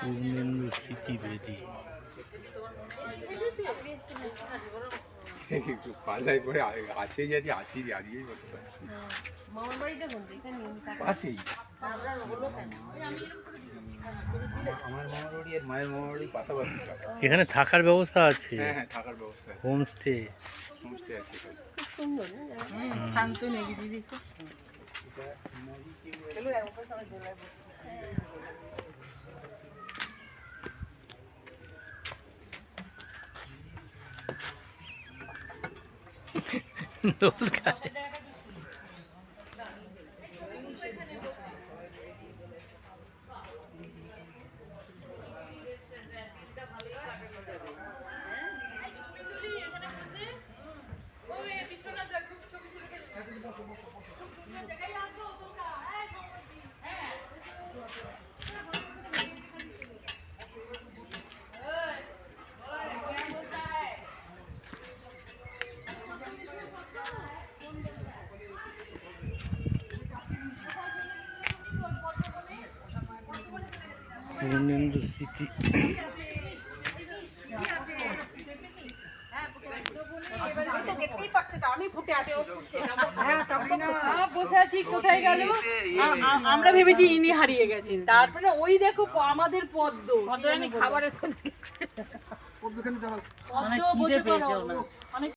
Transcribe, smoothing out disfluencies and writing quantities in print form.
পূর্ণেন্দু স্মৃতিবেদী। পাল্লায় করে আছে যদি আসি আজকেই করতে পারছি পাশেই আমার মামার বাড়ি আর মায়ের মামার বাড়ি পাশাপাশি। এখানে থাকার ব্যবস্থা আছে? হ্যাঁ হ্যাঁ থাকার ব্যবস্থা আছে, হোমস্টে। হোমস্টে আছে। শান্ত নিরিবিলি খুব দোল খায়। পূর্ণেন্দু স্মৃতি। বসে আছি, কোথায় গেল? আমরা ভেবেছি ইনি হারিয়ে গেছেন, তারপরে ওই দেখো আমাদের পদ্ম খাবারের পদ্ম বসে পড়ো।